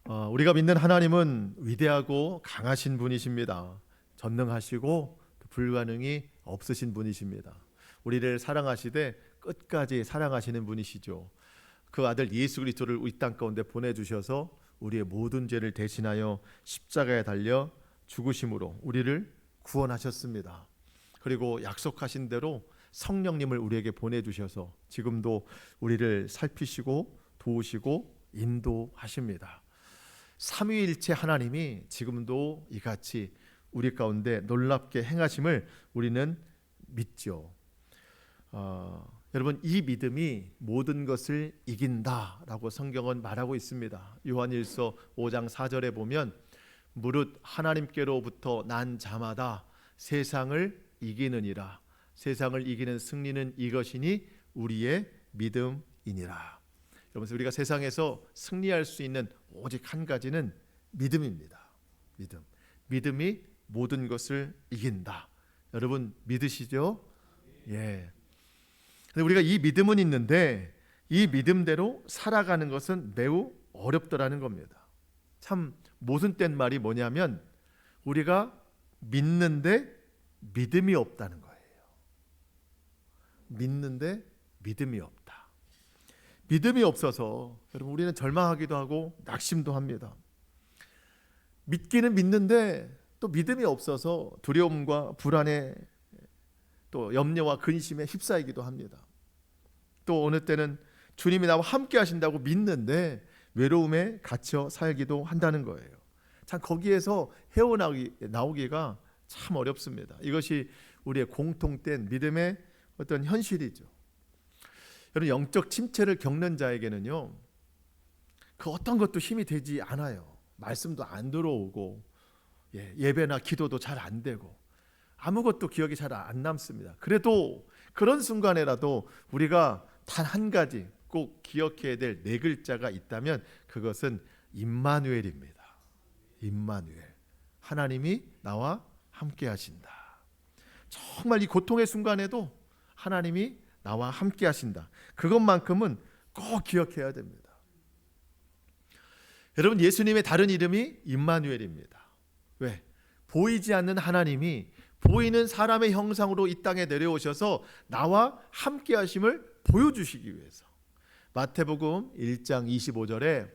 우리가 믿는 하나님은 위대하고 강하신 분이십니다. 전능하시고 불가능이 없으신 분이십니다. 우리를 사랑하시되 끝까지 사랑하시는 분이시죠. 그 아들 예수 그리스도를 이 땅 가운데 보내주셔서 우리의 모든 죄를 대신하여 십자가에 달려 죽으심으로 우리를 구원하셨습니다. 그리고 약속하신 대로 성령님을 우리에게 보내주셔서 지금도 우리를 살피시고 도우시고 인도하십니다. 삼위일체 하나님이 지금도 이같이 우리 가운데 놀랍게 행하심을 우리는 믿죠. 여러분, 이 믿음이 모든 것을 이긴다라고 성경은 말하고 있습니다. 요한일서 5장 4절에 보면 무릇 하나님께로부터 난 자마다 세상을 이기느니라. 세상을 이기는 승리는 이것이니 우리의 믿음이니라. 여러분, 우리가 세상에서 승리할 수 있는 오직 한 가지는 믿음입니다. 믿음이 모든 것을 이긴다. 여러분 믿으시죠? 예. 근데 우리가 이 믿음은 있는데 이 믿음대로 살아가는 것은 매우 어렵더라는 겁니다. 참 모순된 말이 뭐냐면 우리가 믿는데 믿음이 없다는 거예요. 믿는데 믿음이 없다. 믿음이 없어서 여러분 우리는 절망하기도 하고 낙심도 합니다. 믿기는 믿는데 또 믿음이 없어서 두려움과 불안에 또 염려와 근심에 휩싸이기도 합니다. 또 어느 때는 주님이 나와 함께 하신다고 믿는데 외로움에 갇혀 살기도 한다는 거예요. 참 거기에서 헤어나오기가 참 어렵습니다. 이것이 우리의 공통된 믿음의 어떤 현실이죠. 여러분, 영적 침체를 겪는 자에게는요, 그 어떤 것도 힘이 되지 않아요. 말씀도 안 들어오고 예배나 기도도 잘 안 되고 아무것도 기억이 잘 안 남습니다. 그래도 그런 순간에라도 우리가 단 한 가지 꼭 기억해야 될 네 글자가 있다면 그것은 임마누엘입니다. 임마누엘. 하나님이 나와 함께 하신다. 정말 이 고통의 순간에도 하나님이 나와 함께 하신다. 그것만큼은 꼭 기억해야 됩니다. 여러분, 예수님의 다른 이름이 임마누엘입니다. 왜? 보이지 않는 하나님이 보이는 사람의 형상으로 이 땅에 내려오셔서 나와 함께 하심을 보여주시기 위해서. 마태복음 1장 25절에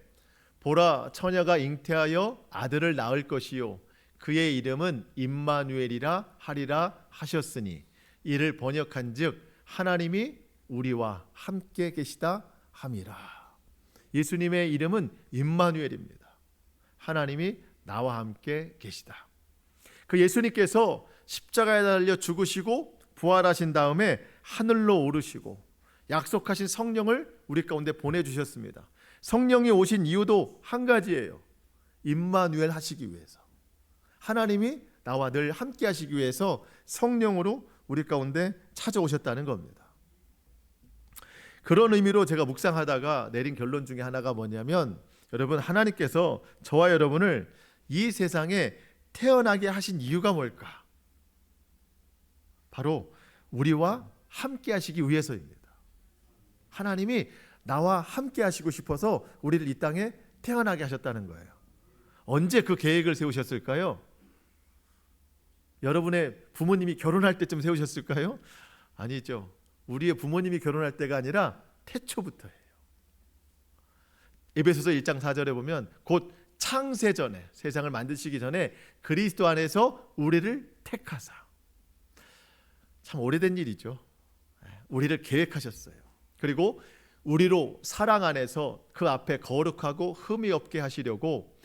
보라, 처녀가 잉태하여 아들을 낳을 것이요 그의 이름은 임마누엘이라 하리라 하셨으니 이를 번역한즉 하나님이 우리와 함께 계시다 함이라. 예수님의 이름은 임마누엘입니다. 하나님이 나와 함께 계시다. 그 예수님께서 십자가에 달려 죽으시고 부활하신 다음에 하늘로 오르시고 약속하신 성령을 우리 가운데 보내주셨습니다. 성령이 오신 이유도 한 가지예요. 임마누엘 하시기 위해서. 하나님이 나와 늘 함께 하시기 위해서 성령으로 우리 가운데 찾아오셨다는 겁니다. 그런 의미로 제가 묵상하다가 내린 결론 중에 하나가 뭐냐면, 여러분, 하나님께서 저와 여러분을 이 세상에 태어나게 하신 이유가 뭘까? 바로 우리와 함께 하시기 위해서입니다. 하나님이 나와 함께 하시고 싶어서 우리를 이 땅에 태어나게 하셨다는 거예요. 언제 그 계획을 세우셨을까요? 여러분의 부모님이 결혼할 때쯤 세우셨을까요? 아니죠. 우리의 부모님이 결혼할 때가 아니라 태초부터예요. 에베소서 1장 4절에 보면 곧 창세 전에, 세상을 만드시기 전에 그리스도 안에서 우리를 택하사. 참 오래된 일이죠. 우리를 계획하셨어요. 그리고 우리로 사랑 안에서 그 앞에 거룩하고 흠이 없게 하시려고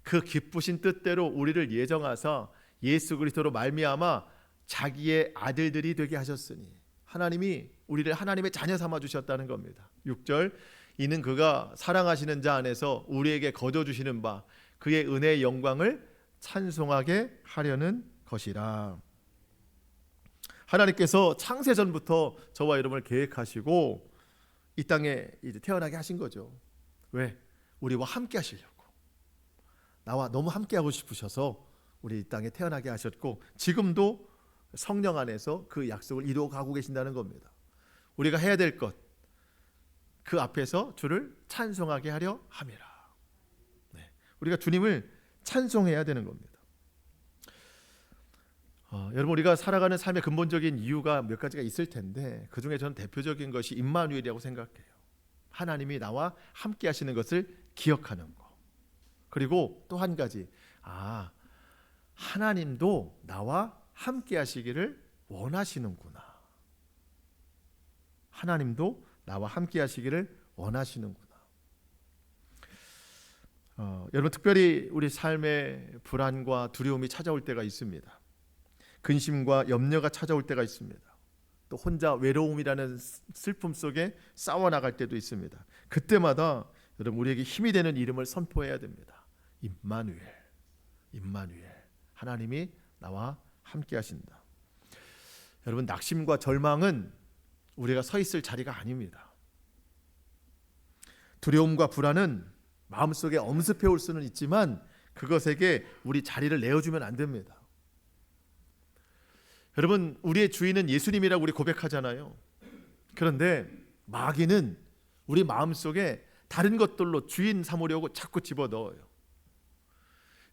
그 기쁘신 뜻대로 우리를 예정하사 예수 그리스도로 말미암아 자기의 아들들이 되게 하셨으니 하나님이 우리를 하나님의 자녀 삼아 주셨다는 겁니다. 6절 이는 그가 사랑하시는 자 안에서 우리에게 거둬주시는 바 그의 은혜의 영광을 찬송하게 하려는 것이라. 하나님께서 창세전부터 저와 여러분을 계획하시고 이 땅에 이제 태어나게 하신 거죠. 왜? 우리와 함께 하시려고. 나와 너무 함께 하고 싶으셔서 우리 이 땅에 태어나게 하셨고 지금도 성령 안에서 그 약속을 이루어 가고 계신다는 겁니다. 우리가 해야 될 것, 그 앞에서 주를 찬송하게 하려 함이라. 네. 우리가 주님을 찬송해야 되는 겁니다. 여러분, 우리가 살아가는 삶의 근본적인 이유가 몇 가지가 있을 텐데 그 중에 저는 대표적인 것이 임마누엘이라고 생각해요. 하나님이 나와 함께 하시는 것을 기억하는 거. 그리고 또 한 가지, 하나님도 나와 함께 하시기를 원하시는구나. 하나님도 나와 함께 하시기를 원하시는구나. 여러분, 특별히 우리 삶에 불안과 두려움이 찾아올 때가 있습니다. 근심과 염려가 찾아올 때가 있습니다. 또 혼자 외로움이라는 슬픔 속에 싸워나갈 때도 있습니다. 그때마다 여러분, 우리에게 힘이 되는 이름을 선포해야 됩니다. 임마누엘, 임마누엘. 하나님이 나와 함께 하신다. 여러분, 낙심과 절망은 우리가 서 있을 자리가 아닙니다. 두려움과 불안은 마음속에 엄습해 올 수는 있지만 그것에게 우리 자리를 내어주면 안 됩니다. 여러분, 우리의 주인은 예수님이라고 우리 고백하잖아요. 그런데 마귀는 우리 마음속에 다른 것들로 주인 삼으려고 자꾸 집어넣어요.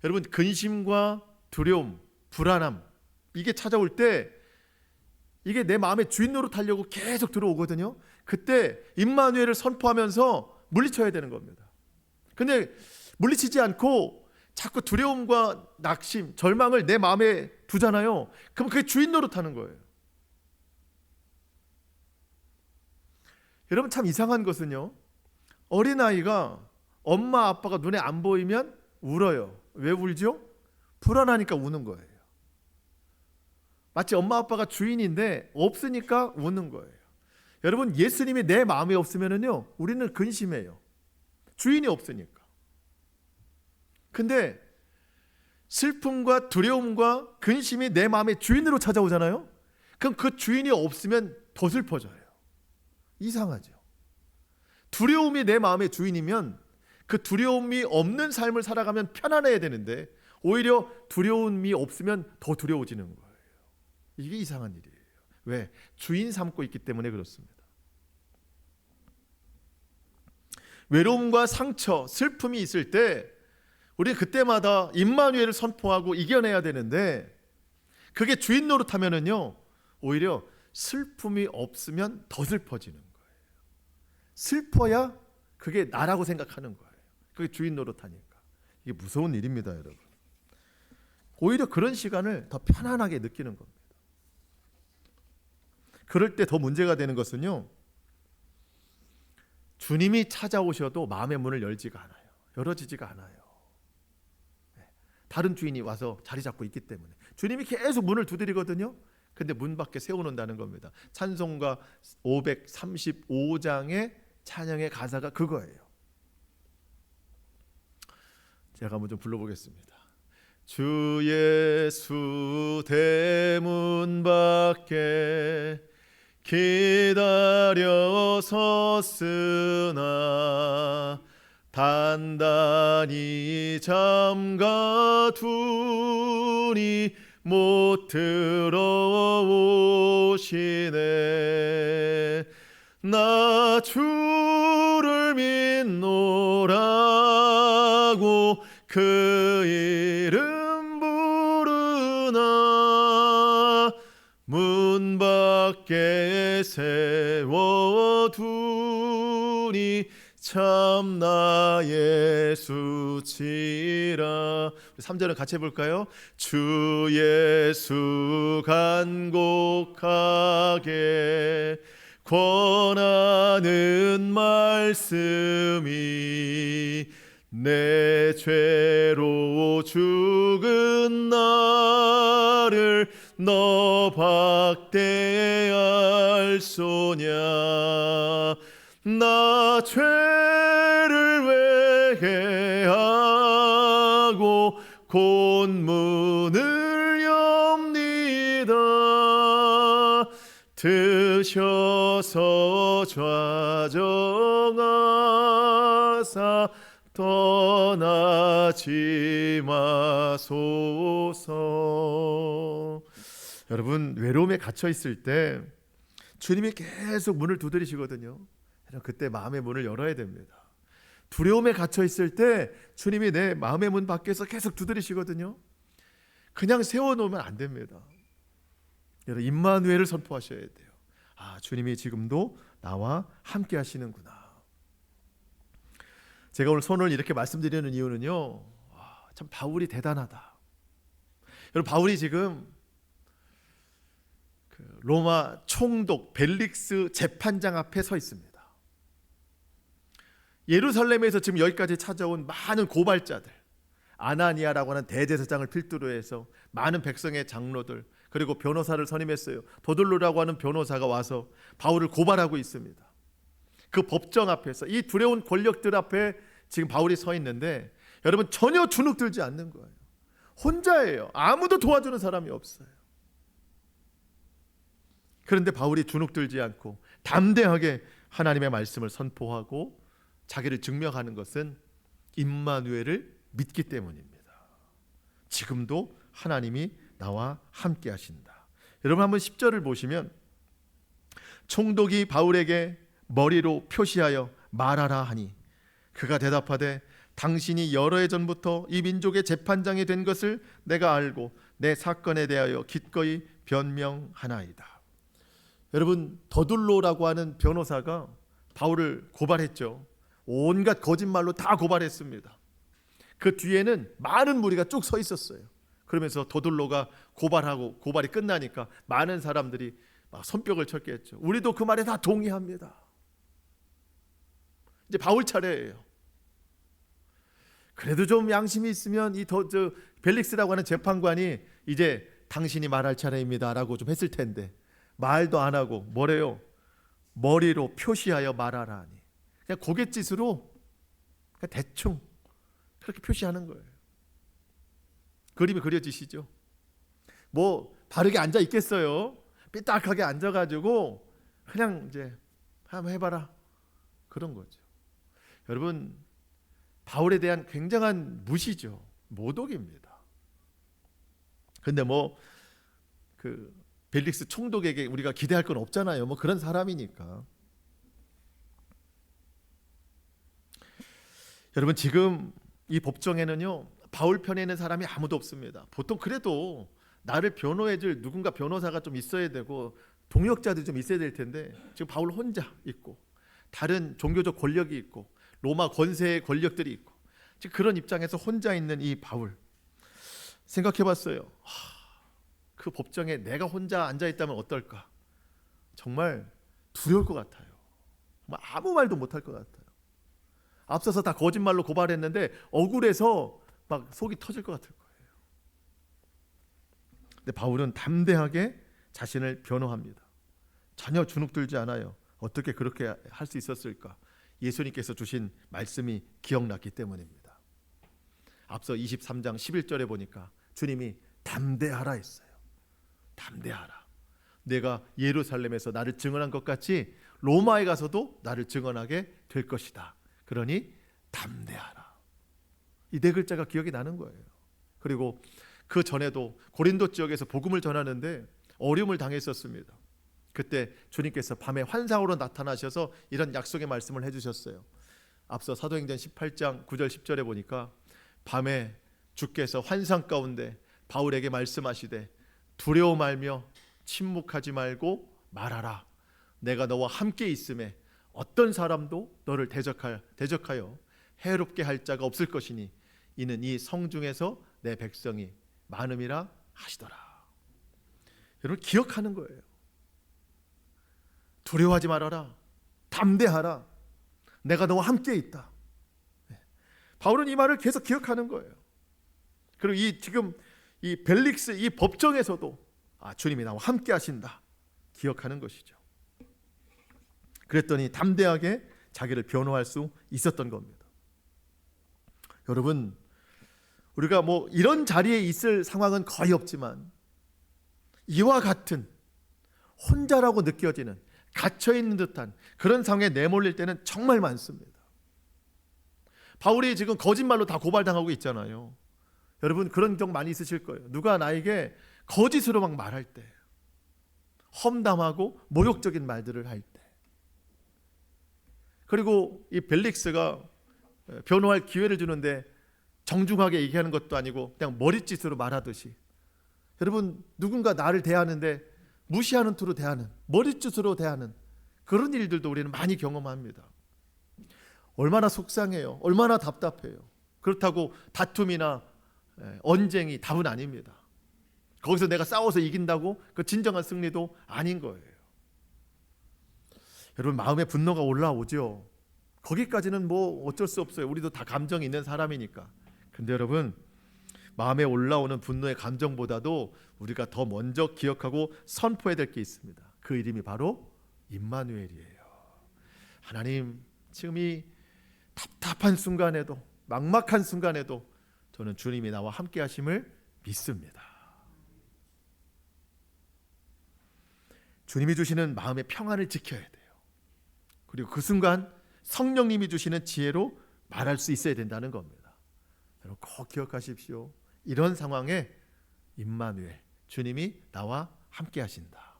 여러분, 근심과 두려움, 불안함, 이게 찾아올 때 이게 내 마음의 주인 노릇하려고 계속 들어오거든요. 그때 임마누엘을 선포하면서 물리쳐야 되는 겁니다. 근데 물리치지 않고 자꾸 두려움과 낙심, 절망을 내 마음에 두잖아요. 그럼 그게 주인 노릇하는 거예요. 여러분, 참 이상한 것은요, 어린아이가 엄마 아빠가 눈에 안 보이면 울어요. 왜 울죠? 불안하니까 우는 거예요. 마치 엄마 아빠가 주인인데 없으니까 우는 거예요. 여러분, 예수님이 내 마음에 없으면은요, 우리는 근심해요. 주인이 없으니까. 근데 슬픔과 두려움과 근심이 내 마음의 주인으로 찾아오잖아요. 그럼 그 주인이 없으면 더 슬퍼져요. 이상하죠. 두려움이 내 마음의 주인이면 그 두려움이 없는 삶을 살아가면 편안해야 되는데 오히려 두려움이 없으면 더 두려워지는 거예요. 이게 이상한 일이에요. 왜? 주인 삼고 있기 때문에 그렇습니다. 외로움과 상처, 슬픔이 있을 때 우리는 그때마다 임마누엘을 선포하고 이겨내야 되는데 그게 주인 노릇하면은요, 오히려 슬픔이 없으면 더 슬퍼지는 거예요. 슬퍼야 그게 나라고 생각하는 거예요. 그게 주인 노릇하니까. 이게 무서운 일입니다, 여러분. 오히려 그런 시간을 더 편안하게 느끼는 겁니다. 그럴 때 더 문제가 되는 것은요, 주님이 찾아오셔도 마음의 문을 열지가 않아요. 열어지지가 않아요. 다른 주인이 와서 자리 잡고 있기 때문에 주님이 계속 문을 두드리거든요. 근데 문 밖에 세워놓는다는 겁니다. 찬송가 535장의 찬양의 가사가 그거예요. 제가 한번 좀 불러보겠습니다. 주 예수 대문 밖에 기다려 섰으나 단단히 잠가두니 못 들어오시네. 나 주를 믿노라고 그 이름 부르나 문 밖에 세워두니 참 나의 수치라. 3절은 같이 해볼까요? 주 예수 간곡하게 권하는 말씀이 내 죄로 죽은 나를 너 박대할 소냐. 나 죄를 회개하고 곧 문을 엽니다. 드셔서 좌정하사 떠나지 마소서. 여러분, 외로움에 갇혀 있을 때 주님이 계속 문을 두드리시거든요. 그때 마음의 문을 열어야 됩니다. 두려움에 갇혀 있을 때 주님이 내 마음의 문 밖에서 계속 두드리시거든요. 그냥 세워놓으면 안 됩니다. 여러분, 임마누엘을 선포하셔야 돼요. 아, 주님이 지금도 나와 함께 하시는구나. 제가 오늘 손을 이렇게 말씀드리는 이유는요, 참 바울이 대단하다. 여러분, 바울이 지금 로마 총독 벨릭스 재판장 앞에 서 있습니다. 예루살렘에서 지금 여기까지 찾아온 많은 고발자들, 아나니아라고 하는 대제사장을 필두로 해서 많은 백성의 장로들, 그리고 변호사를 선임했어요. 도들로라고 하는 변호사가 와서 바울을 고발하고 있습니다. 그 법정 앞에서 이 두려운 권력들 앞에 지금 바울이 서 있는데, 여러분, 전혀 주눅들지 않는 거예요. 혼자예요. 아무도 도와주는 사람이 없어요. 그런데 바울이 주눅들지 않고 담대하게 하나님의 말씀을 선포하고 자기를 증명하는 것은 임마누엘을 믿기 때문입니다. 지금도 하나님이 나와 함께 하신다. 여러분, 한번 10절을 보시면, 총독이 바울에게 머리로 표시하여 말하라 하니 그가 대답하되, 당신이 여러 해 전부터 이 민족의 재판장이 된 것을 내가 알고 내 사건에 대하여 기꺼이 변명하나이다. 여러분, 더둘로라고 하는 변호사가 바울을 고발했죠. 온갖 거짓말로 다 고발했습니다. 그 뒤에는 많은 무리가 쭉 서 있었어요. 그러면서 더둘로가 고발이 끝나니까 많은 사람들이 막 손뼉을 쳤게 했죠. 우리도 그 말에 다 동의합니다. 이제 바울 차례예요. 그래도 좀 양심이 있으면 벨릭스라고 하는 재판관이 이제 당신이 말할 차례입니다라고 좀 했을 텐데, 말도 안 하고 뭐래요? 머리로 표시하여 말하라 하니, 그냥 고갯짓으로 그냥 대충 그렇게 표시하는 거예요. 그림이 그려지시죠? 뭐 바르게 앉아 있겠어요? 삐딱하게 앉아가지고 그냥 이제 한번 해봐라, 그런 거죠. 여러분, 바울에 대한 굉장한 무시죠. 모독입니다. 근데 벨릭스 총독에게 우리가 기대할 건 없잖아요. 그런 사람이니까. 여러분, 지금 이 법정에는요, 바울 편에 있는 사람이 아무도 없습니다. 보통 그래도 나를 변호해줄 누군가 변호사가 좀 있어야 되고 동역자들이 좀 있어야 될 텐데, 지금 바울 혼자 있고 다른 종교적 권력이 있고 로마 권세의 권력들이 있고, 지금 그런 입장에서 혼자 있는 이 바울, 생각해봤어요. 그 법정에 내가 혼자 앉아있다면 어떨까? 정말 두려울 것 같아요. 정말 아무 말도 못할 것 같아요. 앞서서 다 거짓말로 고발했는데 억울해서 막 속이 터질 것 같을 거예요. 근데 바울은 담대하게 자신을 변호합니다. 전혀 주눅들지 않아요. 어떻게 그렇게 할 수 있었을까? 예수님께서 주신 말씀이 기억났기 때문입니다. 앞서 23장 11절에 보니까 주님이 담대하라 했어요. 담대하라. 내가 예루살렘에서 나를 증언한 것 같이 로마에 가서도 나를 증언하게 될 것이다. 그러니 담대하라. 이 네 글자가 기억이 나는 거예요. 그리고 그 전에도 고린도 지역에서 복음을 전하는데 어려움을 당했었습니다. 그때 주님께서 밤에 환상으로 나타나셔서 이런 약속의 말씀을 해주셨어요. 앞서 사도행전 18장 9절 10절에 보니까 밤에 주께서 환상 가운데 바울에게 말씀하시되, 두려워 말며 침묵하지 말고 말하라. 내가 너와 함께 있음에 어떤 사람도 너를 대적하여 해롭게 할 자가 없을 것이니 이는 이 성중에서 내 백성이 많음이라 하시더라. 여러분, 기억하는 거예요. 두려워하지 말아라. 담대하라. 내가 너와 함께 있다. 바울은 이 말을 계속 기억하는 거예요. 그리고 지금 이 벨릭스 이 법정에서도 주님이 나와 함께 하신다, 기억하는 것이죠. 그랬더니 담대하게 자기를 변호할 수 있었던 겁니다. 여러분, 우리가 이런 자리에 있을 상황은 거의 없지만 이와 같은 혼자라고 느껴지는, 갇혀있는 듯한 그런 상황에 내몰릴 때는 정말 많습니다. 바울이 지금 거짓말로 다 고발당하고 있잖아요. 여러분, 그런 경 많이 있으실 거예요. 누가 나에게 거짓으로 막 말할 때, 험담하고 모욕적인 말들을 할 때. 그리고 이 벨릭스가 변호할 기회를 주는데 정중하게 얘기하는 것도 아니고 그냥 머릿짓으로 말하듯이, 여러분 누군가 나를 대하는데 무시하는 투로 대하는, 머릿짓으로 대하는 그런 일들도 우리는 많이 경험합니다. 얼마나 속상해요. 얼마나 답답해요. 그렇다고 다툼이나 언쟁이 답은 아닙니다. 거기서 내가 싸워서 이긴다고 그 진정한 승리도 아닌 거예요. 여러분 마음에 분노가 올라오죠. 거기까지는 뭐 어쩔 수 없어요. 우리도 다 감정이 있는 사람이니까. 근데 여러분 마음에 올라오는 분노의 감정보다도 우리가 더 먼저 기억하고 선포해야 될 게 있습니다. 그 이름이 바로 임마누엘이에요. 하나님, 지금 이 답답한 순간에도, 막막한 순간에도 저는 주님이 나와 함께 하심을 믿습니다. 주님이 주시는 마음의 평안을 지켜야 돼요. 그리고 그 순간 성령님이 주시는 지혜로 말할 수 있어야 된다는 겁니다. 여러분 꼭 기억하십시오. 이런 상황에 임마누엘, 주님이 나와 함께 하신다.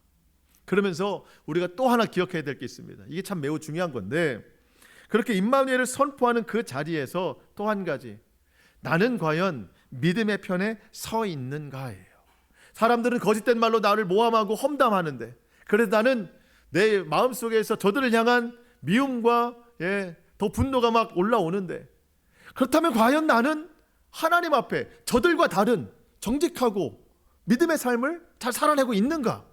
그러면서 우리가 또 하나 기억해야 될 게 있습니다. 이게 참 매우 중요한 건데, 그렇게 임마누엘을 선포하는 그 자리에서 또 한 가지, 나는 과연 믿음의 편에 서 있는가예요. 사람들은 거짓된 말로 나를 모함하고 험담하는데, 그래서 나는 내 마음속에서 저들을 향한 미움과 더 분노가 막 올라오는데, 그렇다면 과연 나는 하나님 앞에 저들과 다른 정직하고 믿음의 삶을 잘 살아내고 있는가?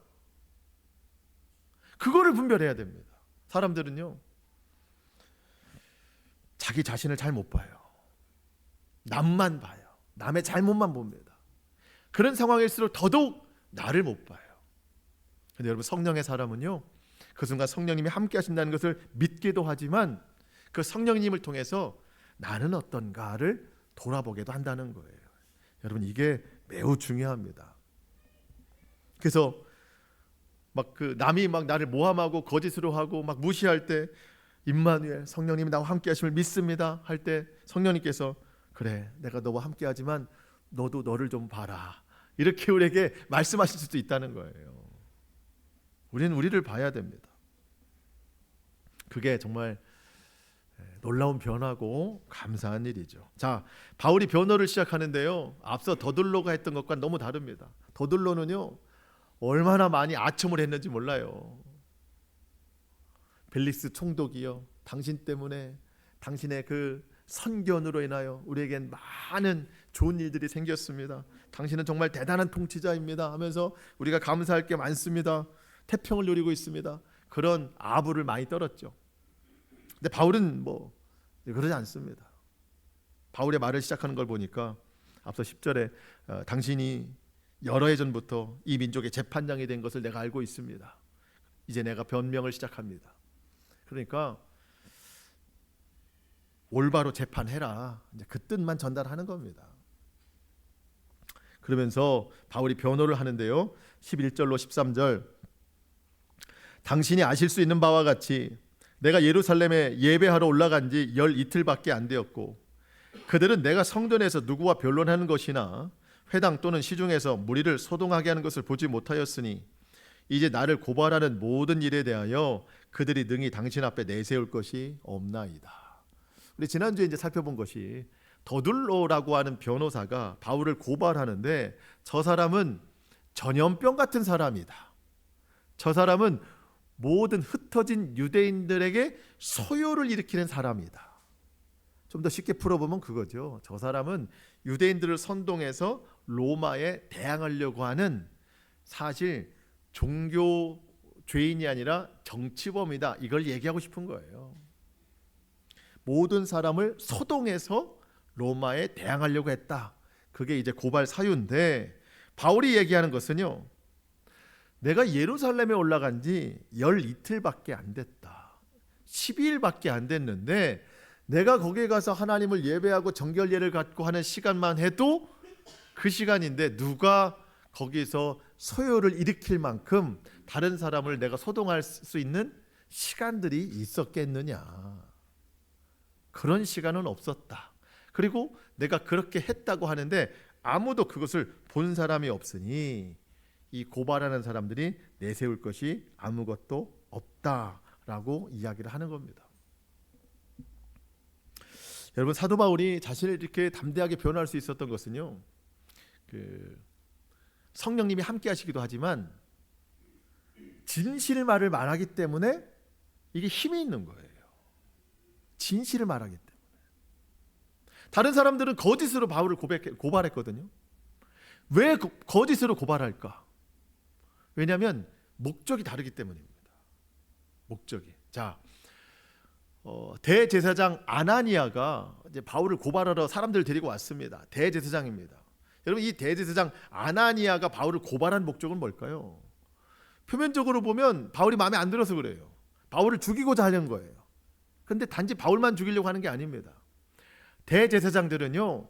그거를 분별해야 됩니다. 사람들은요, 자기 자신을 잘 못 봐요. 남만 봐요. 남의 잘못만 봅니다. 그런 상황일수록 더더욱 나를 못 봐요. 근데 여러분 성령의 사람은요, 그 순간 성령님이 함께 하신다는 것을 믿기도 하지만 그 성령님을 통해서 나는 어떤가를 돌아보게도 한다는 거예요. 여러분 이게 매우 중요합니다. 그래서 막 그 남이 막 나를 모함하고 거짓으로 하고 막 무시할 때 임마누엘, 성령님이 나와 함께 하심을 믿습니다 할 때 성령님께서 그래, 내가 너와 함께 하지만 너도 너를 좀 봐라, 이렇게 우리에게 말씀하실 수도 있다는 거예요. 우리는 우리를 봐야 됩니다. 그게 정말 놀라운 변화고 감사한 일이죠. 자, 바울이 변호를 시작하는데요, 앞서 더둘로가 했던 것과 너무 다릅니다. 더둘로는요 얼마나 많이 아첨을 했는지 몰라요. 벨릭스 총독이요, 당신 때문에, 당신의 그 선견으로 인하여 우리에겐 많은 좋은 일들이 생겼습니다. 당신은 정말 대단한 통치자입니다 하면서 우리가 감사할 게 많습니다. 태평을 누리고 있습니다. 그런 아부를 많이 떨었죠. 근데 바울은 뭐 그러지 않습니다. 바울의 말을 시작하는 걸 보니까 앞서 10절에 당신이 여러 해 전부터 이 민족의 재판장이 된 것을 내가 알고 있습니다. 이제 내가 변명을 시작합니다. 그러니까 올바로 재판해라, 이제 그 뜻만 전달하는 겁니다. 그러면서 바울이 변호를 하는데요, 11절로 13절, 당신이 아실 수 있는 바와 같이 내가 예루살렘에 예배하러 올라간 지 열 이틀밖에 안 되었고, 그들은 내가 성전에서 누구와 변론하는 것이나 회당 또는 시중에서 무리를 소동하게 하는 것을 보지 못하였으니 이제 나를 고발하는 모든 일에 대하여 그들이 능히 당신 앞에 내세울 것이 없나이다. 우리 지난주에 이제 살펴본 것이 더둘로라고 하는 변호사가 바울을 고발하는데, 저 사람은 전염병 같은 사람이다. 저 사람은 모든 흩어진 유대인들에게 소요를 일으키는 사람이다. 좀 더 쉽게 풀어보면 그거죠. 저 사람은 유대인들을 선동해서 로마에 대항하려고 하는, 사실 종교 죄인이 아니라 정치범이다, 이걸 얘기하고 싶은 거예요. 모든 사람을 소동해서 로마에 대항하려고 했다. 그게 이제 고발 사유인데, 바울이 얘기하는 것은요, 내가 예루살렘에 올라간 지 열 이틀밖에 안 됐다. 12일밖에 안 됐는데 내가 거기에 가서 하나님을 예배하고 정결례를 갖고 하는 시간만 해도 그 시간인데, 누가 거기서 소요를 일으킬 만큼 다른 사람을 내가 소동할 수 있는 시간들이 있었겠느냐. 그런 시간은 없었다. 그리고 내가 그렇게 했다고 하는데 아무도 그것을 본 사람이 없으니 이 고발하는 사람들이 내세울 것이 아무것도 없다라고 이야기를 하는 겁니다. 여러분, 사도 바울이 자신을 이렇게 담대하게 변호할 수 있었던 것은요, 성령님이 함께 하시기도 하지만 진실말을 말하기 때문에 이게 힘이 있는 거예요. 진실을 말하기 때문에. 다른 사람들은 거짓으로 바울을 고발했거든요. 왜 거짓으로 고발할까? 왜냐하면 목적이 다르기 때문입니다. 목적이. 자, 대제사장 아나니아가 이제 바울을 고발하러 사람들을 데리고 왔습니다. 대제사장입니다. 여러분, 이 대제사장 아나니아가 바울을 고발한 목적은 뭘까요? 표면적으로 보면 바울이 마음에 안 들어서 그래요. 바울을 죽이고자 하는 거예요. 근데 단지 바울만 죽이려고 하는 게 아닙니다. 대제사장들은요,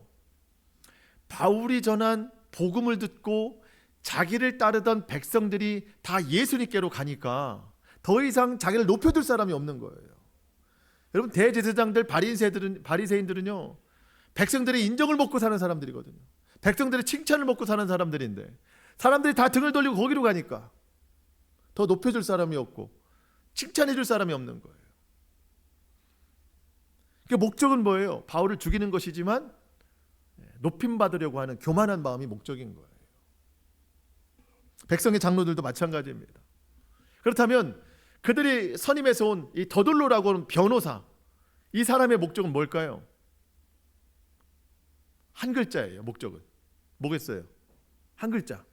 바울이 전한 복음을 듣고 자기를 따르던 백성들이 다 예수님께로 가니까 더 이상 자기를 높여줄 사람이 없는 거예요. 여러분, 대제사장들, 바리새인들은요, 백성들의 인정을 먹고 사는 사람들이거든요. 백성들의 칭찬을 먹고 사는 사람들인데 사람들이 다 등을 돌리고 거기로 가니까 더 높여줄 사람이 없고 칭찬해줄 사람이 없는 거예요. 그러니까 목적은 뭐예요? 바울을 죽이는 것이지만 높임받으려고 하는 교만한 마음이 목적인 거예요. 백성의 장로들도 마찬가지입니다. 그렇다면 그들이 선임에서 온 이 더둘로라고 하는 변호사, 이 사람의 목적은 뭘까요? 한 글자예요. 목적은 뭐겠어요? 한 글자.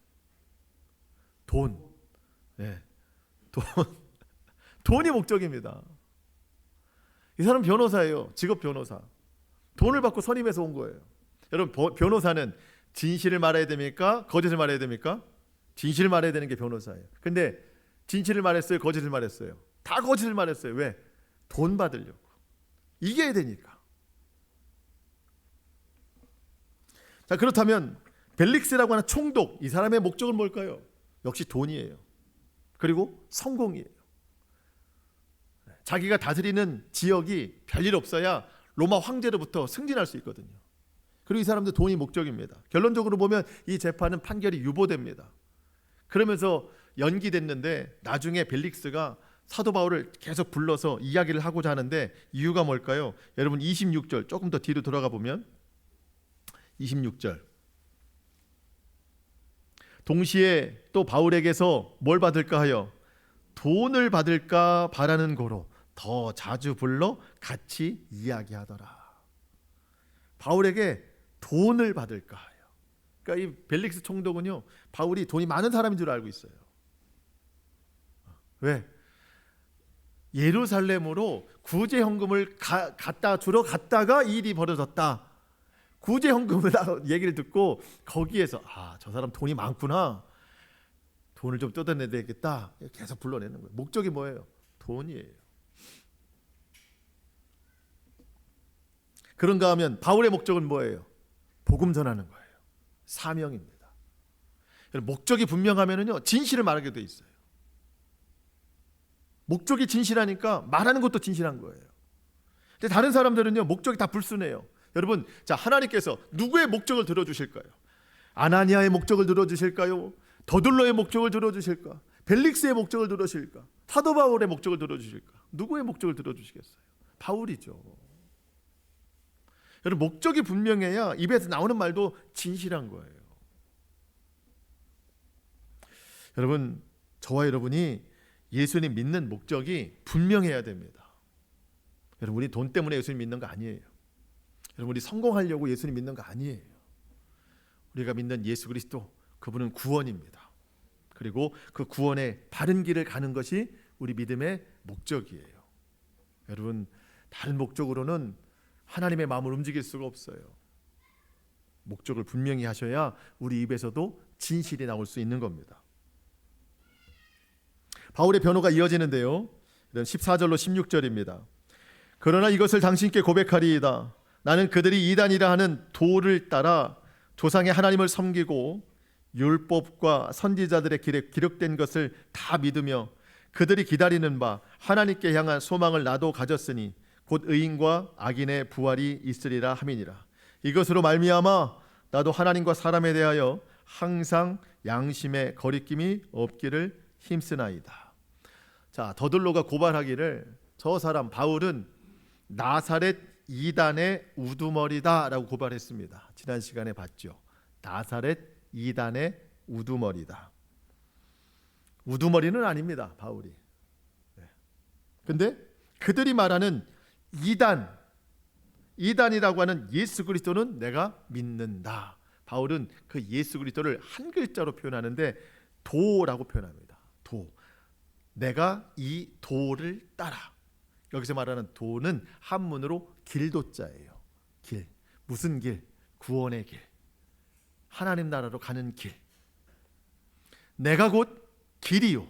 돈. 네. 돈이 목적입니다. 이 사람 변호사예요. 직업 변호사. 돈을 받고 선임해서 온 거예요. 여러분, 변호사는 진실을 말해야 됩니까? 거짓을 말해야 됩니까? 진실을 말해야 되는 게 변호사예요. 근데 진실을 말했어요? 거짓을 말했어요? 다 거짓을 말했어요. 왜? 돈 받으려고. 이겨야 되니까. 자, 그렇다면 벨릭스라고 하는 총독, 이 사람의 목적은 뭘까요? 역시 돈이에요. 그리고 성공이에요. 자기가 다스리는 지역이 별일 없어야 로마 황제로부터 승진할 수 있거든요. 그리고 이 사람도 돈이 목적입니다. 결론적으로 보면 이 재판은 판결이 유보됩니다. 그러면서 연기됐는데 나중에 벨릭스가 사도 바울을 계속 불러서 이야기를 하고자 하는데 이유가 뭘까요? 여러분, 26절 조금 더 뒤로 돌아가 보면 26절, 동시에 또 바울에게서 뭘 받을까 하여 돈을 받을까 바라는 고로 더 자주 불러 같이 이야기하더라. 바울에게 돈을 받을까 하여. 그러니까 이 벨릭스 총독은요, 바울이 돈이 많은 사람인 줄 알고 있어요. 왜? 예루살렘으로 구제 헌금을 주러 갔다가 이 일이 벌어졌다. 구제 헌금을 얘기를 듣고 거기에서 저 사람 돈이 많구나. 돈을 좀 뜯어내야 되겠다. 계속 불러내는 거예요. 목적이 뭐예요? 돈이에요. 그런가 하면 바울의 목적은 뭐예요? 복음 전하는 거예요. 사명입니다. 목적이 분명하면은요, 진실을 말하게 돼 있어요. 목적이 진실하니까 말하는 것도 진실한 거예요. 근데 다른 사람들은요, 목적이 다 불순해요. 여러분, 자, 하나님께서 누구의 목적을 들어주실까요? 아나니아의 목적을 들어주실까요? 더둘로의 목적을 들어주실까? 벨릭스의 목적을 들어주실까? 사도 바울의 목적을 들어주실까? 누구의 목적을 들어주시겠어요? 바울이죠. 여러분, 목적이 분명해야 입에서 나오는 말도 진실한 거예요. 여러분, 저와 여러분이 예수님 믿는 목적이 분명해야 됩니다. 여러분, 우리 돈 때문에 예수님 믿는 거 아니에요. 여러분, 우리 성공하려고 예수님 믿는 거 아니에요. 우리가 믿는 예수 그리스도, 그분은 구원입니다. 그리고 그 구원의 바른 길을 가는 것이 우리 믿음의 목적이에요. 여러분, 다른 목적으로는 하나님의 마음을 움직일 수가 없어요. 목적을 분명히 하셔야 우리 입에서도 진실이 나올 수 있는 겁니다. 바울의 변호가 이어지는데요, 14절로 16절입니다. 그러나 이것을 당신께 고백하리이다. 나는 그들이 이단이라 하는 도를 따라 조상의 하나님을 섬기고 율법과 선지자들의 길에 기록된 것을 다 믿으며 그들이 기다리는 바 하나님께 향한 소망을 나도 가졌으니 곧 의인과 악인의 부활이 있으리라 함이니라. 이것으로 말미암아 나도 하나님과 사람에 대하여 항상 양심의 거리낌이 없기를 힘쓰나이다. 자, 더둘로가 고발하기를 저 사람 바울은 나사렛 이단의 우두머리다라고 고발했습니다. 지난 시간에 봤죠. 나사렛 이단의 우두머리다. 우두머리는 아닙니다, 바울이. 근데 그들이 말하는 이단이라고 하는 예수 그리스도는 내가 믿는다. 바울은 그 예수 그리스도를 한 글자로 표현하는데 도라고 표현합니다. 도. 내가 이 도를 따라. 여기서 말하는 도는 한문으로 길도자예요. 길. 무슨 길? 구원의 길. 하나님 나라로 가는 길. 내가 곧 길이요.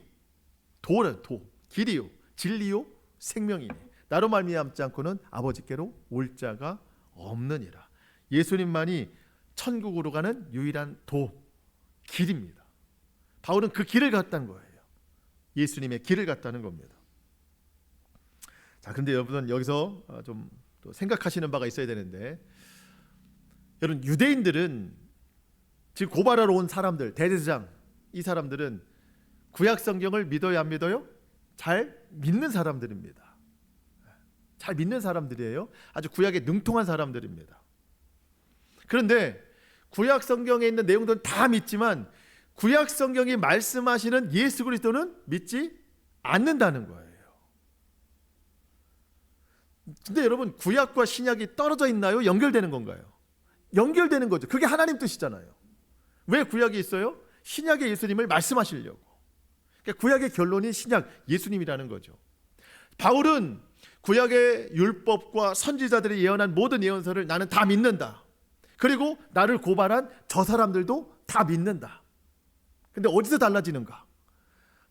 도는 도. 길이요. 진리요. 생명이니. 나로 말미암지 않고는 아버지께로 올 자가 없느니라. 예수님만이 천국으로 가는 유일한 도, 길입니다. 바울은 그 길을 갔다는 거예요. 예수님의 길을 갔다는 겁니다. 자, 그런데 여러분 여기서 좀 또 생각하시는 바가 있어야 되는데, 여러분 유대인들은 지금 고발하러 온 사람들, 대제사장, 이 사람들은 구약 성경을 믿어요, 안 믿어요? 잘 믿는 사람들입니다. 잘 믿는 사람들이에요. 아주 구약에 능통한 사람들입니다. 그런데 구약 성경에 있는 내용들은 다 믿지만 구약 성경이 말씀하시는 예수 그리스도는 믿지 않는다는 거예요. 근데 여러분, 구약과 신약이 떨어져 있나요? 연결되는 건가요? 연결되는 거죠. 그게 하나님 뜻이잖아요. 왜 구약이 있어요? 신약의 예수님을 말씀하시려고. 그러니까 구약의 결론이 신약 예수님이라는 거죠. 바울은 구약의 율법과 선지자들이 예언한 모든 예언서를 나는 다 믿는다. 그리고 나를 고발한 저 사람들도 다 믿는다. 근데 어디서 달라지는가?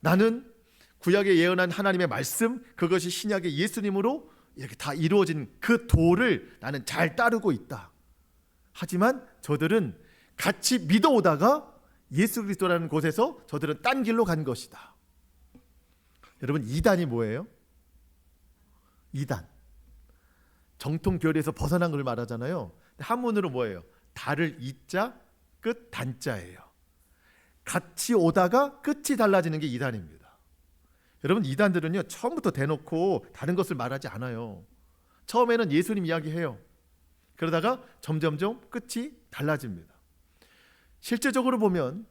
나는 구약에 예언한 하나님의 말씀, 그것이 신약의 예수님으로 이렇게 다 이루어진 그 도를 나는 잘 따르고 있다. 하지만 저들은 같이 믿어오다가 예수 그리스도라는 곳에서 저들은 딴 길로 간 것이다. 여러분, 이단이 뭐예요? 이단. 정통 교리에서 벗어난 걸 말하잖아요. 한문으로 뭐예요? 달을 이자, 끝 단자예요. 같이 오다가 끝이 달라지는 게 이단입니다. 여러분, 이단들은요 처음부터 대놓고 다른 것을 말하지 않아요. 처음에는 예수님 이야기해요. 그러다가 점점점 끝이 달라집니다. 실제적으로 보면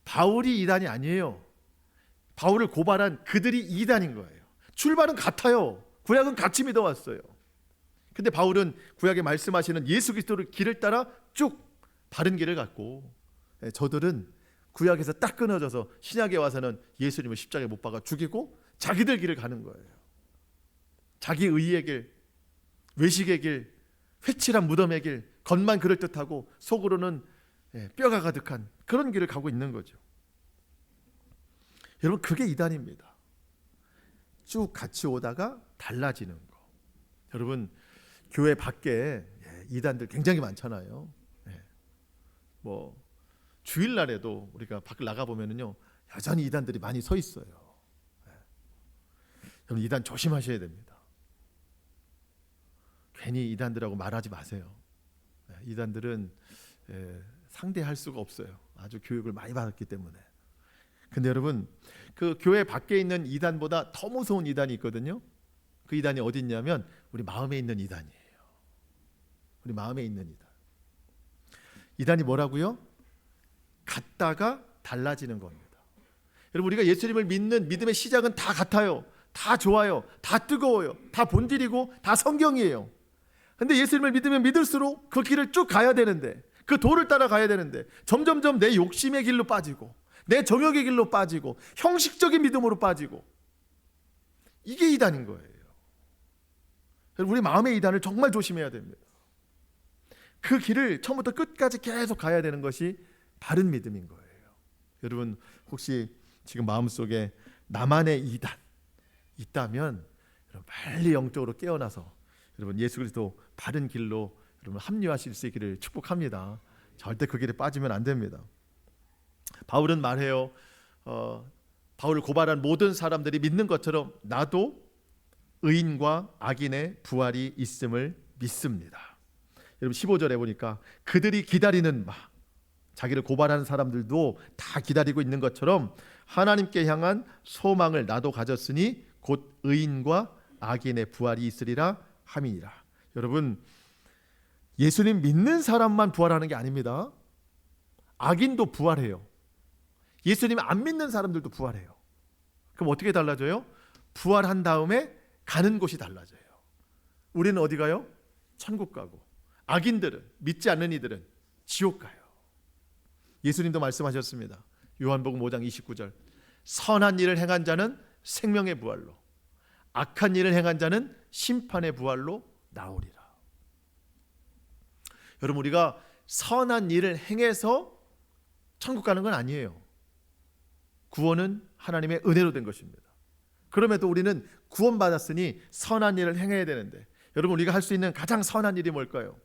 바울이 이단이 아니에요. 바울을 고발한 그들이 이단인 거예요. 출발은 같아요. 구약은 같이 믿어왔어요. 근데 바울은 구약에 말씀하시는 예수 그리스도를 길을 따라 쭉 바른 길을 갔고, 저들은 구약에서 딱 끊어져서 신약에 와서는 예수님을 십자가에 못 박아 죽이고 자기들 길을 가는 거예요. 자기 의의 길, 외식의 길, 회칠한 무덤의 길, 겉만 그럴듯하고 속으로는 뼈가 가득한 그런 길을 가고 있는 거죠. 여러분, 그게 이단입니다. 쭉 같이 오다가 달라지는 거. 여러분, 교회 밖에 이단들 굉장히 많잖아요. 뭐 주일날에도 우리가 밖을 나가 보면은요 여전히 이단들이 많이 서 있어요. 여러분, 이단 조심하셔야 됩니다. 괜히 이단들하고 말하지 마세요. 이단들은 상대할 수가 없어요. 아주 교육을 많이 받았기 때문에. 근데 여러분, 그 교회 밖에 있는 이단보다 더 무서운 이단이 있거든요. 그 이단이 어디 있냐면 우리 마음에 있는 이단이에요. 우리 마음에 있는 이단. 이단이 뭐라고요? 같다가 달라지는 겁니다. 여러분, 우리가 예수님을 믿는 믿음의 시작은 다 같아요. 다 좋아요. 다 뜨거워요. 다 본질이고 다 성경이에요. 근데 예수님을 믿으면 믿을수록 그 길을 쭉 가야 되는데, 그 도를 따라 가야 되는데 점점점 내 욕심의 길로 빠지고 내 정욕의 길로 빠지고 형식적인 믿음으로 빠지고, 이게 이단인 거예요. 여러분, 우리 마음의 이단을 정말 조심해야 됩니다. 그 길을 처음부터 끝까지 계속 가야 되는 것이 바른 믿음인 거예요. 여러분, 혹시 지금 마음속에 나만의 이단 있다면 여러분 빨리 영적으로 깨어나서 여러분 예수 그리스도 바른 길로 여러분 합류하실 수 있기를 축복합니다. 절대 그 길에 빠지면 안 됩니다. 바울은 말해요. 바울을 고발한 모든 사람들이 믿는 것처럼 나도 의인과 악인의 부활이 있음을 믿습니다. 여러분 15절에 보니까 그들이 기다리는 바, 자기를 고발하는 사람들도 다 기다리고 있는 것처럼 하나님께 향한 소망을 나도 가졌으니 곧 의인과 악인의 부활이 있으리라 함이니라. 여러분, 예수님 믿는 사람만 부활하는 게 아닙니다. 악인도 부활해요. 예수님 안 믿는 사람들도 부활해요. 그럼 어떻게 달라져요? 부활한 다음에 가는 곳이 달라져요. 우리는 어디 가요? 천국 가고, 악인들은, 믿지 않는 이들은 지옥 가요. 예수님도 말씀하셨습니다. 요한복음 5장 29절, 선한 일을 행한 자는 생명의 부활로, 악한 일을 행한 자는 심판의 부활로 나오리라. 여러분, 우리가 선한 일을 행해서 천국 가는 건 아니에요. 구원은 하나님의 은혜로 된 것입니다. 그럼에도 우리는 구원받았으니 선한 일을 행해야 되는데, 여러분, 우리가 할 수 있는 가장 선한 일이 뭘까요?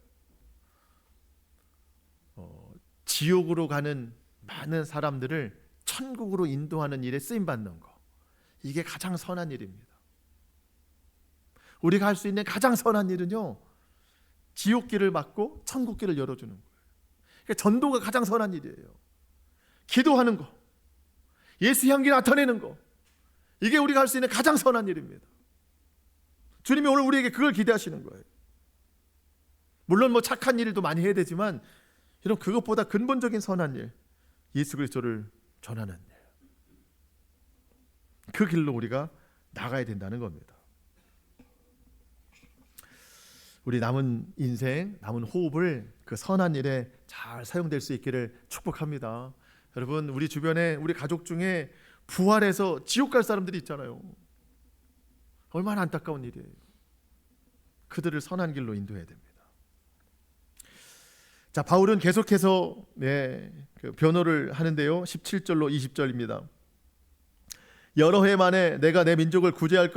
지옥으로 가는 많은 사람들을 천국으로 인도하는 일에 쓰임받는 거, 이게 가장 선한 일입니다. 우리가 할 수 있는 가장 선한 일은요, 지옥길을 막고 천국길을 열어주는 거예요. 그러니까 전도가 가장 선한 일이에요. 기도하는 거, 예수 향기 나타내는 거, 이게 우리가 할 수 있는 가장 선한 일입니다. 주님이 오늘 우리에게 그걸 기대하시는 거예요. 물론 착한 일도 많이 해야 되지만, 여러분, 그것보다 근본적인 선한 일, 예수 그리스도를 전하는 일, 그 길로 우리가 나가야 된다는 겁니다. 우리 남은 인생, 남은 호흡을 그 선한 일에 잘 사용될 수 있기를 축복합니다. 여러분, 우리 주변에 우리 가족 중에 부활해서 지옥 갈 사람들이 있잖아요. 얼마나 안타까운 일이에요. 그들을 선한 길로 인도해야 됩니다. 자, 바울은 계속해서 그 변호를 하는데요. 17절로 20절입니다. 여러 해 만에 내가 내 민족을 구제할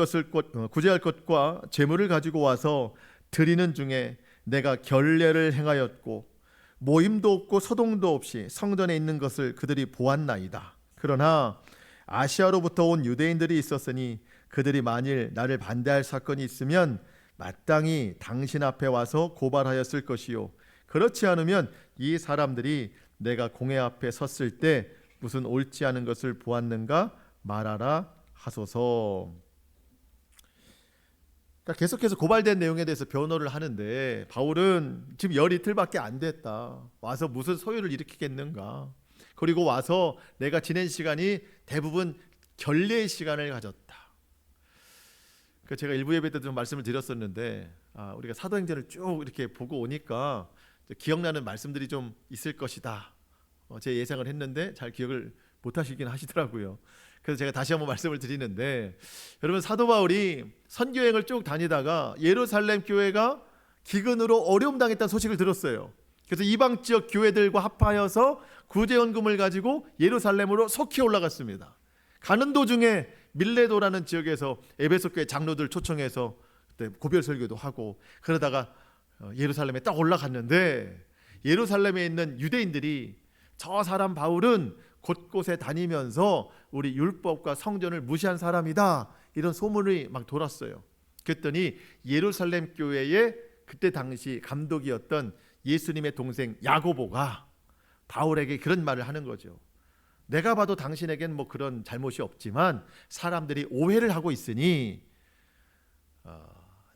것과 재물을 가지고 와서 드리는 중에 내가 결례를 행하였고 모임도 없고 소동도 없이 성전에 있는 것을 그들이 보았나이다. 그러나 아시아로부터 온 유대인들이 있었으니 그들이 만일 나를 반대할 사건이 있으면 마땅히 당신 앞에 와서 고발하였을 것이요, 그렇지 않으면 이 사람들이 내가 공회 앞에 섰을 때 무슨 옳지 않은 것을 보았는가 말하라 하소서. 그러니까 계속해서 고발된 내용에 대해서 변호를 하는데, 바울은 지금 열 이틀밖에 안 됐다, 와서 무슨 소요를 일으키겠는가, 그리고 와서 내가 지낸 시간이 대부분 결례의 시간을 가졌다. 제가 일부 예배 때도 좀 말씀을 드렸었는데, 우리가 사도행전을 쭉 이렇게 보고 오니까 기억나는 말씀들이 좀 있을 것이다, 제 예상을 했는데 잘 기억을 못 하시긴 하시더라고요. 그래서 제가 다시 한번 말씀을 드리는데, 여러분, 사도 바울이 선교행을 쭉 다니다가 예루살렘 교회가 기근으로 어려움 당했다는 소식을 들었어요. 그래서 이방 지역 교회들과 합하여서 구제연금을 가지고 예루살렘으로 속히 올라갔습니다. 가는 도중에 밀레도라는 지역에서 에베소 교회 장로들 초청해서 그때 고별 설교도 하고, 그러다가 예루살렘에 딱 올라갔는데, 예루살렘에 있는 유대인들이 저 사람 바울은 곳곳에 다니면서 우리 율법과 성전을 무시한 사람이다, 이런 소문이 막 돌았어요. 그랬더니 예루살렘 교회의 그때 당시 감독이었던 예수님의 동생 야고보가 바울에게 그런 말을 하는 거죠. 내가 봐도 당신에겐 그런 잘못이 없지만 사람들이 오해를 하고 있으니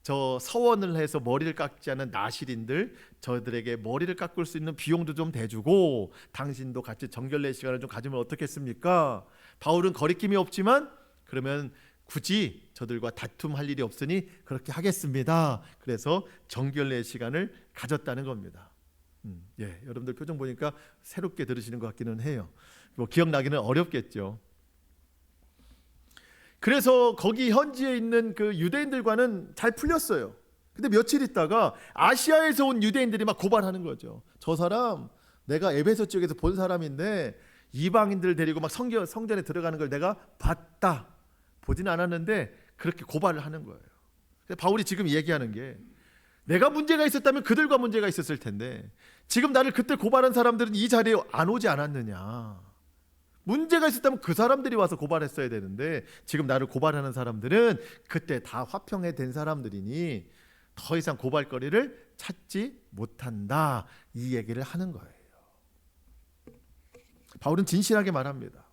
저 서원을 해서 머리를 깎지 않은 나실인들, 저들에게 머리를 깎을 수 있는 비용도 좀 대주고 당신도 같이 정결례 시간을 좀 가지면 어떻겠습니까? 바울은 거리낌이 없지만 그러면 굳이 저들과 다툼할 일이 없으니 그렇게 하겠습니다. 그래서 정결례 시간을 가졌다는 겁니다. 여러분들 표정 보니까 새롭게 들으시는 것 같기는 해요. 기억나기는 어렵겠죠. 그래서 거기 현지에 있는 그 유대인들과는 잘 풀렸어요. 근데 며칠 있다가 아시아에서 온 유대인들이 막 고발하는 거죠. 저 사람 내가 에베소 지역에서 본 사람인데 이방인들 데리고 막 성전에 들어가는 걸 내가 봤다. 보지는 않았는데 그렇게 고발을 하는 거예요. 바울이 지금 얘기하는 게, 내가 문제가 있었다면 그들과 문제가 있었을 텐데 지금 나를 그때 고발한 사람들은 이 자리에 안 오지 않았느냐. 문제가 있었다면 그 사람들이 와서 고발했어야 되는데 지금 나를 고발하는 사람들은 그때 다 화평에 된 사람들이니 더 이상 고발거리를 찾지 못한다, 이 얘기를 하는 거예요. 바울은 진실하게 말합니다.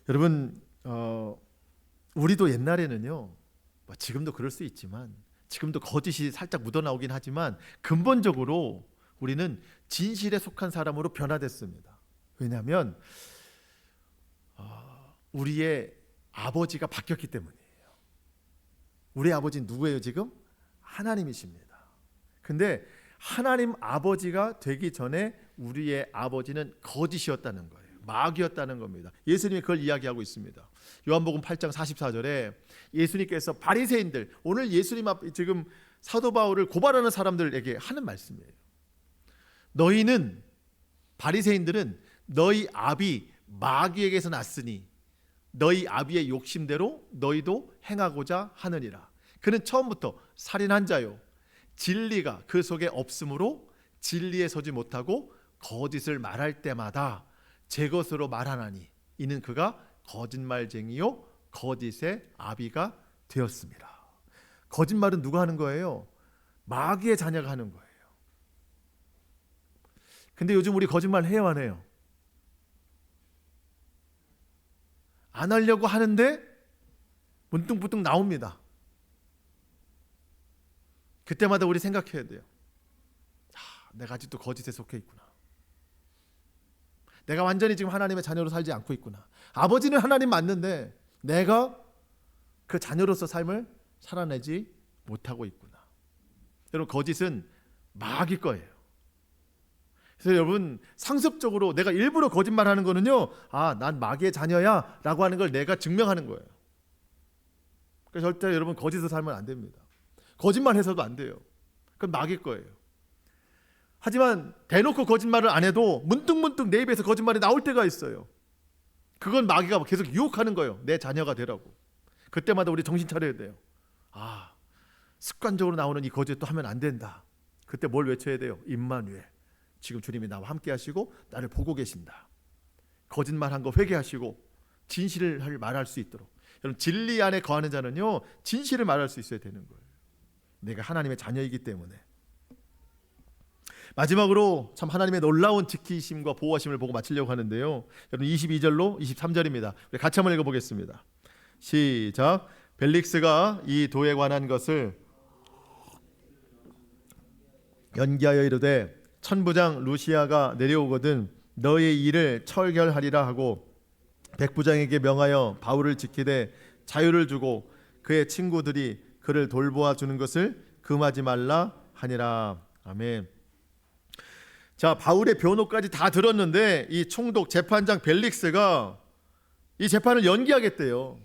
여러분, 우리도 옛날에는요, 뭐 지금도 그럴 수 있지만, 지금도 거짓이 살짝 묻어나오긴 하지만 근본적으로 우리는 진실에 속한 사람으로 변화됐습니다. 왜냐하면 우리의 아버지가 바뀌었기 때문이에요. 우리 아버지는 누구예요 지금? 하나님이십니다. 근데 하나님 아버지가 되기 전에 우리의 아버지는 거짓이었다는 거예요. 마귀였다는 겁니다. 예수님이 그걸 이야기하고 있습니다. 요한복음 8장 44절에 예수님께서 바리새인들, 오늘 예수님 앞 지금 사도 바울을 고발하는 사람들에게 하는 말씀이에요. 너희는, 바리새인들은 너희 아비 마귀에게서 났으니 너희 아비의 욕심대로 너희도 행하고자 하느니라. 그는 처음부터 살인한 자요, 진리가 그 속에 없으므로 진리에 서지 못하고 거짓을 말할 때마다 제 것으로 말하나니 이는 그가 거짓말쟁이요 거짓의 아비가 되었습니다. 거짓말은 누가 하는 거예요? 마귀의 자녀가 하는 거예요. 근데 요즘 우리 거짓말 해요, 안 해요? 안 하려고 하는데 문득문득 나옵니다. 그때마다 우리 생각해야 돼요. 내가 아직도 거짓에 속해 있구나. 내가 완전히 지금 하나님의 자녀로 살지 않고 있구나. 아버지는 하나님 맞는데 내가 그 자녀로서 삶을 살아내지 못하고 있구나. 여러분, 거짓은 마귀 거예요. 그래서 여러분, 상습적으로 내가 일부러 거짓말하는 거는요, 난 마귀의 자녀야 라고 하는 걸 내가 증명하는 거예요. 그래서 절대 여러분 거짓으로 살면 안 됩니다. 거짓말해서도 안 돼요. 그건 마귀 거예요. 하지만 대놓고 거짓말을 안 해도 문득문득 내 입에서 거짓말이 나올 때가 있어요. 그건 마귀가 계속 유혹하는 거예요. 내 자녀가 되라고. 그때마다 우리 정신 차려야 돼요. 습관적으로 나오는 이 거짓 또 하면 안 된다. 그때 뭘 외쳐야 돼요? 임마누엘, 지금 주님이 나와 함께 하시고 나를 보고 계신다. 거짓말한 거 회개하시고 진실을 말할 수 있도록. 여러분, 진리 안에 거하는 자는요, 진실을 말할 수 있어야 되는 거예요. 내가 하나님의 자녀이기 때문에. 마지막으로 참 하나님의 놀라운 지키심과 보호하심을 보고 마치려고 하는데요, 여러분 22절로 23절입니다. 우리 같이 한번 읽어보겠습니다. 시작. 벨릭스가 이 도에 관한 것을 연기하여 이르되 천부장 루시아가 내려오거든 너의 일을 철결하리라 하고 백부장에게 명하여 바울을 지키되 자유를 주고 그의 친구들이 그를 돌보아 주는 것을 금하지 말라 하니라. 아멘. 자, 바울의 변호까지 다 들었는데 이 총독 재판장 벨릭스가 이 재판을 연기하겠대요.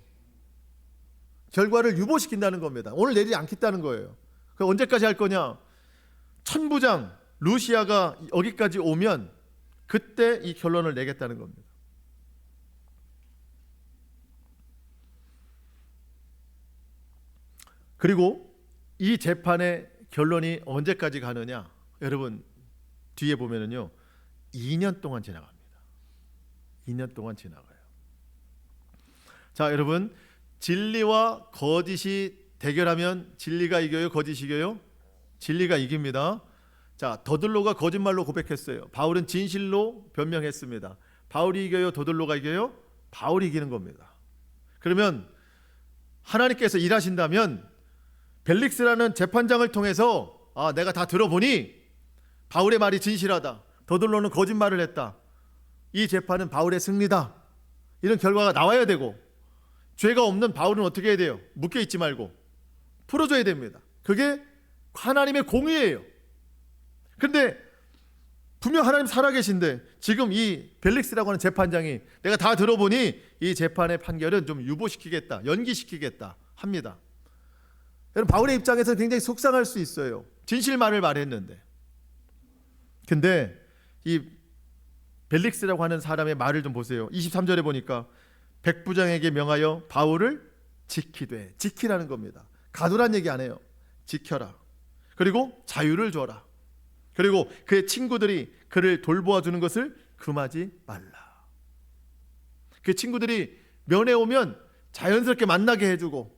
결과를 유보시킨다는 겁니다. 오늘 내리지 않겠다는 거예요. 그 언제까지 할 거냐? 천부장 루시아가 여기까지 오면 그때 이 결론을 내겠다는 겁니다. 그리고 이 재판의 결론이 언제까지 가느냐? 여러분, 뒤에 보면은요, 2년 동안 지나갑니다. 2년 동안 지나가요. 자, 여러분, 진리와 거짓이 대결하면 진리가 이겨요, 거짓이 이겨요? 진리가 이깁니다. 자, 더들로가 거짓말로 고백했어요. 바울은 진실로 변명했습니다. 바울이 이겨요, 더들로가 이겨요? 바울이 이기는 겁니다. 그러면 하나님께서 일하신다면 벨릭스라는 재판장을 통해서 내가 다 들어보니 바울의 말이 진실하다, 더들로는 거짓말을 했다, 이 재판은 바울의 승리다, 이런 결과가 나와야 되고, 죄가 없는 바울은 어떻게 해야 돼요? 묶여 있지 말고 풀어줘야 됩니다. 그게 하나님의 공의예요. 그런데 분명 하나님 살아계신데 지금 이 벨릭스라고 하는 재판장이 내가 다 들어보니 이 재판의 판결은 좀 유보시키겠다, 연기시키겠다 합니다. 여러분, 바울의 입장에서는 굉장히 속상할 수 있어요. 진실만을 말했는데. 근데 이 벨릭스라고 하는 사람의 말을 좀 보세요. 23절에 보니까 백부장에게 명하여 바울을 지키되, 지키라는 겁니다. 가두란 얘기 안 해요. 지켜라. 그리고 자유를 줘라. 그리고 그의 친구들이 그를 돌보아 주는 것을 금하지 말라. 그 친구들이 면회 오면 자연스럽게 만나게 해주고,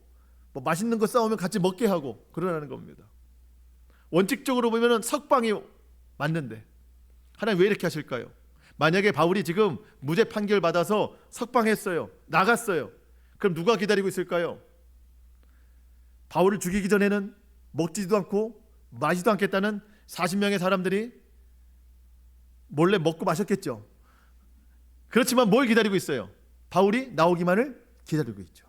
뭐 맛있는 거 싸우면 같이 먹게 하고 그러라는 겁니다. 원칙적으로 보면은 석방이 맞는데 하나님 왜 이렇게 하실까요? 만약에 바울이 지금 무죄 판결 받아서 석방했어요, 나갔어요, 그럼 누가 기다리고 있을까요? 바울을 죽이기 전에는 먹지도 않고 마시지도 않겠다는 40명의 사람들이 몰래 먹고 마셨겠죠. 그렇지만 뭘 기다리고 있어요? 바울이 나오기만을 기다리고 있죠.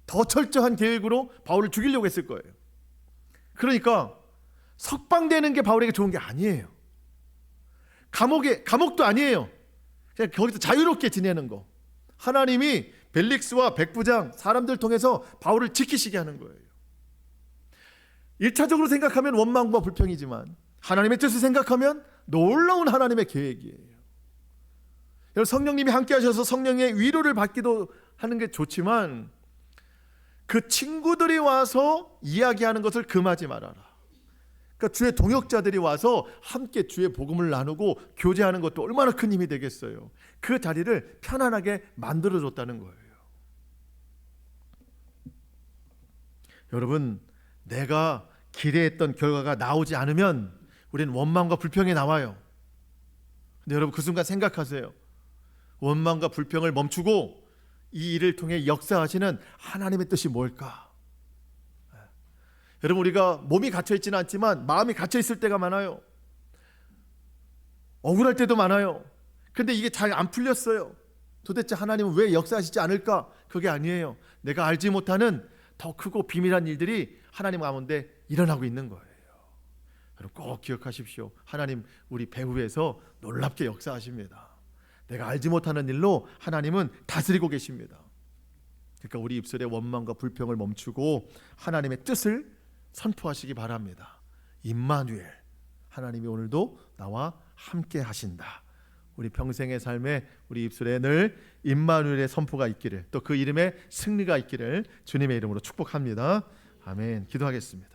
더 철저한 계획으로 바울을 죽이려고 했을 거예요. 그러니까 석방되는 게 바울에게 좋은 게 아니에요. 감옥도 아니에요. 그냥 거기서 자유롭게 지내는 거. 하나님이 벨릭스와 백부장 사람들 통해서 바울을 지키시게 하는 거예요. 1차적으로 생각하면 원망과 불평이지만 하나님의 뜻을 생각하면 놀라운 하나님의 계획이에요. 여러분, 성령님이 함께 하셔서 성령의 위로를 받기도 하는 게 좋지만 그 친구들이 와서 이야기하는 것을 금하지 말아라. 그러니까 주의 동역자들이 와서 함께 주의 복음을 나누고 교제하는 것도 얼마나 큰 힘이 되겠어요. 그 자리를 편안하게 만들어줬다는 거예요. 여러분, 내가 기대했던 결과가 나오지 않으면 우리는 원망과 불평이 나와요. 근데 여러분, 그 순간 생각하세요. 원망과 불평을 멈추고 이 일을 통해 역사하시는 하나님의 뜻이 뭘까? 여러분, 우리가 몸이 갇혀있지는 않지만 마음이 갇혀있을 때가 많아요. 억울할 때도 많아요. 근데 이게 잘 안 풀렸어요. 도대체 하나님은 왜 역사하시지 않을까? 그게 아니에요. 내가 알지 못하는 더 크고 비밀한 일들이 하나님 가운데 일어나고 있는 거예요. 여러분, 꼭 기억하십시오. 하나님 우리 배후에서 놀랍게 역사하십니다. 내가 알지 못하는 일로 하나님은 다스리고 계십니다. 그러니까 우리 입술의 원망과 불평을 멈추고 하나님의 뜻을 선포하시기 바랍니다. 임마누엘, 하나님이 오늘도 나와 함께 하신다. 우리 평생의 삶에 우리 입술에 늘 임마누엘의 선포가 있기를, 또 그 이름에 승리가 있기를 주님의 이름으로 축복합니다. 아멘. 기도하겠습니다.